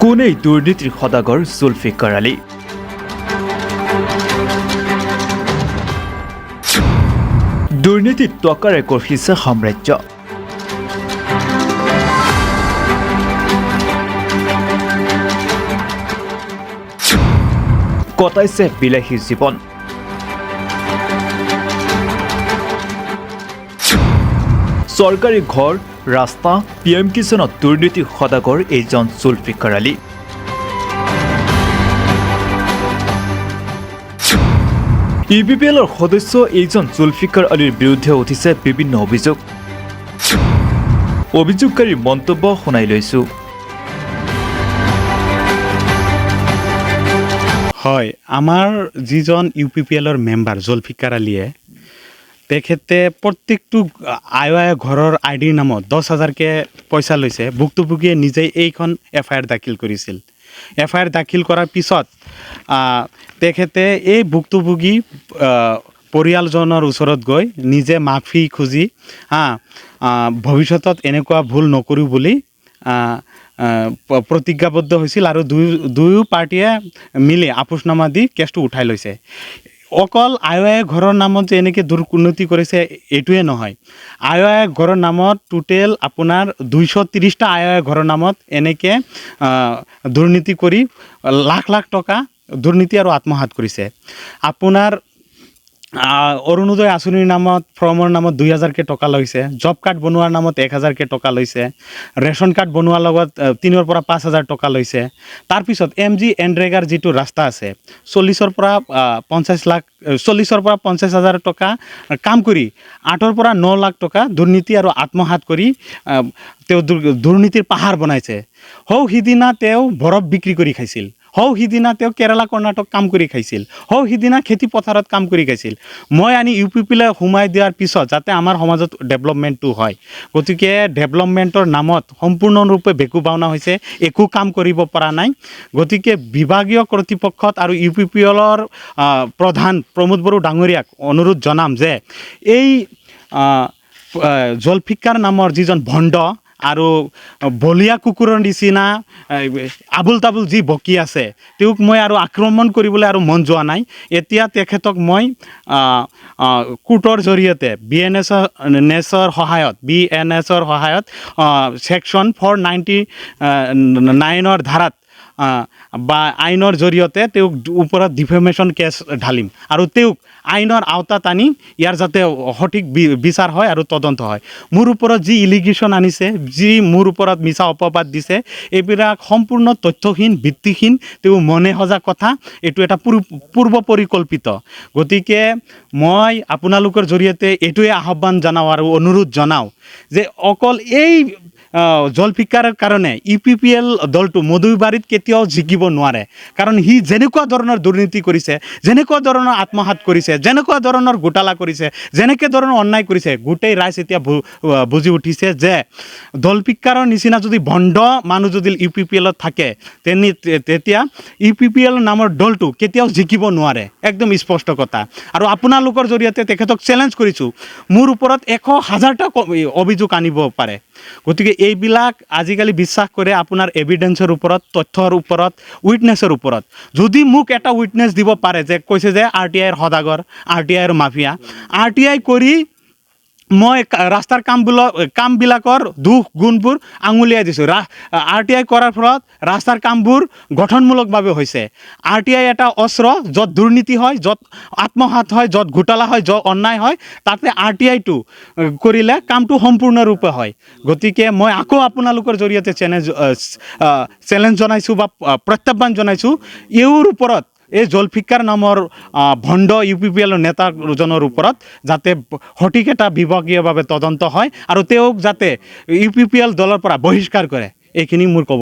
কোন এই দুৰ্নীতিৰ সদাগৰ জুলফিকাৰ আলী? দুৰ্নীতিৰ টকাৰ গঢ়িছে সাম্ৰাজ্য। কটাইছে বিলাসী জীৱন। চৰকাৰী ঘৰ, ৰাস্তা, PM কিষাণত দুৰ্নীতিৰ সদাগৰ এইজন জুলফিকাৰ আলী। UPPLৰ সদস্য এইজন জুলফিকাৰ আলীৰ বিৰুদ্ধে উঠিছে বিভিন্ন অভিযোগ। অভিযোগকাৰীৰ মন্তব্য শুনাই লৈছো। হয়, আমাৰ যিজন UPPLৰ মেম্বাৰ জুলফিকাৰ আলীয়ে তেখেতে প্ৰত্যেকটো আয় ঘৰৰ আইডিৰ নামত 10,000কে পইচা লৈছে। ভুক্তভোগীয়ে নিজেই এইখন FIR দাখিল কৰিছিল। FIR দাখিল কৰাৰ পিছত তেখেতে এই ভুক্তভোগী পৰিয়ালজনৰ ওচৰত গৈ নিজে মাফি খুজি ভৱিষ্যতত এনেকুৱা ভুল নকৰোঁ বুলি প্ৰতিজ্ঞাবদ্ধ হৈছিল আৰু দুয়ো পাৰ্টীয়ে মিলি আপোচনামা দি কেছটো উঠাই লৈছে। অকল আয় ঘৰৰ নামত যে এনেকৈ দুৰ্নীতি কৰিছে এইটোৱে নহয়, আয় ঘৰৰ নামত টোটেল আপোনাৰ 230টা আয় ঘৰৰ নামত এনেকৈ দুৰ্নীতি কৰি লাখ লাখ টকা দুৰ্নীতি আৰু আত্মসাৎ কৰিছে। আপোনাৰ অৰুণোদয় আঁচনিৰ নামত ফৰ্মৰ নামত 2,000কে টকা লৈছে, জব কাৰ্ড বনোৱাৰ নামত 1,000কে টকা লৈছে, ৰেচন কাৰ্ড বনোৱাৰ লগত 3,000 পৰা 5,000 টকা লৈছে। তাৰপিছত MG এনৰেগাৰ যিটো ৰাস্তা আছে 40ৰ পৰা 50,000 টকা কাম কৰি 8ৰ পৰা 9 লাখ টকা দুৰ্নীতি আৰু আত্মসাৎ কৰি তেওঁ দুৰ্নীতিৰ পাহাৰ বনাইছে। সিদিনা তেওঁ বৰফ বিক্ৰী কৰি খাইছিল, সিদিনা তেওঁ কেৰালা কৰ্ণাটক কাম কৰি খাইছিল, সিদিনা খেতি পথাৰত কাম কৰি খাইছিল। মই আনি UPPLে সোমাই দিয়াৰ পিছত যাতে আমাৰ সমাজত ডেভেলপমেণ্টটো হয়, গতিকে ডেভেলপমেণ্টৰ নামত সম্পূৰ্ণৰূপে বেকু বাওনা হৈছে, একো কাম কৰিব পৰা নাই। গতিকে বিভাগীয় কৰ্তৃপক্ষত আৰু UPPLৰ প্ৰধান প্ৰমোদ বড়ো ডাঙৰীয়াক অনুৰোধ জনাম যে এই জুলফিকাৰ নামৰ যিজন ভণ্ড আৰু বলীয়া কুকুৰৰ নিচিনা আবুল তাবুল যি বকি আছে, তেওঁক মই আৰু আক্ৰমণ কৰিবলৈ আৰু মন যোৱা নাই। এতিয়া তেখেতক মই কোৰ্টৰ জৰিয়তে BNSৰ সহায়ত ছেকশ্যন 499ৰ ধাৰাত বা আইনৰ জৰিয়তে তেওঁক ওপৰত ডিফেমেশ্যন কেছ ঢালিম আৰু তেওঁক আইনৰ আওতাত আনি ইয়াৰ যাতে সঠিক বিচাৰ হয় আৰু তদন্ত হয়। মোৰ ওপৰত যি ইলিগেশ্যন আনিছে, যি মোৰ ওপৰত মিছা অপবাদ দিছে, এইবিলাক সম্পূৰ্ণ তথ্যহীন, ভিত্তিহীন, তেওঁ মনে সজা কথা। এইটো এটা পূৰ্ব পৰিকল্পিত। গতিকে মই আপোনালোকৰ জৰিয়তে এইটোৱে আহ্বান জনাওঁ আৰু অনুৰোধ জনাওঁ যে অকল এই জুলফিকাৰৰ কাৰণে UPPL দলটো মধুবাৰীত কেতিয়াও জিকিব নোৱাৰে। কাৰণ সি যেনেকুৱা ধৰণৰ দুৰ্নীতি কৰিছে, যেনেকুৱা ধৰণৰ আত্মসাৎ কৰিছে, যেনেকুৱা ধৰণৰ ঘোটালা কৰিছে, যেনেকৈ ধৰণৰ অন্যায় কৰিছে, গোটেই ৰাইজ এতিয়া বুজি উঠিছে যে জুলফিকাৰৰ নিচিনা যদি ভণ্ড মানুহ যদি UPPLত থাকে তেতিয়া UPPL নামৰ দলটো কেতিয়াও জিকিব নোৱাৰে। একদম স্পষ্ট কথা। আৰু আপোনালোকৰ জৰিয়তে তেখেতক চেলেঞ্জ কৰিছোঁ, মোৰ ওপৰত 100,000টা অভিযোগ আনিব পাৰে। গতিকে এইবিলাক আজিকালি বিশ্বাস কৰে আপোনাৰ এভিডেন্সৰ ওপৰত, তথ্যৰ ওপৰত, উইটনেছৰ ওপৰত। যদি মোক এটা উইটনেছ দিব পাৰে যে কৈছে যে RTIৰ সদাগৰ, RTIৰ মাফিয়া, RTI কৰি মই ৰাস্তাৰ কামবিলাকৰ দুখ গুণবোৰ আঙুলিয়াই দিছোঁ। RTI কৰাৰ ফলত ৰাস্তাৰ কামবোৰ গঠনমূলকভাৱে হৈছে। RTI এটা অস্ত্ৰ, য'ত দুৰ্নীতি হয়, য'ত আত্মসাৎ হয়, য'ত ঘোটালা হয়, য'ত অন্যায় হয়, তাতে RTIটো কৰিলে কামটো সম্পূৰ্ণৰূপে হয়। গতিকে মই আকৌ আপোনালোকৰ জৰিয়তে চেলেঞ্জ জনাইছোঁ বা প্ৰত্যাহ্বান জনাইছোঁ, ইউৰ ওপৰত এই জুলফিকাৰ নামৰ ভণ্ড UPPLৰ নেতাজনৰ ওপৰত যাতে সঠিক এটা বিভাগীয়ভাৱে তদন্ত হয় আৰু তেওঁক যাতে UPPL দলৰ পৰা বহিষ্কাৰ কৰে, এইখিনি মোৰ ক'ব।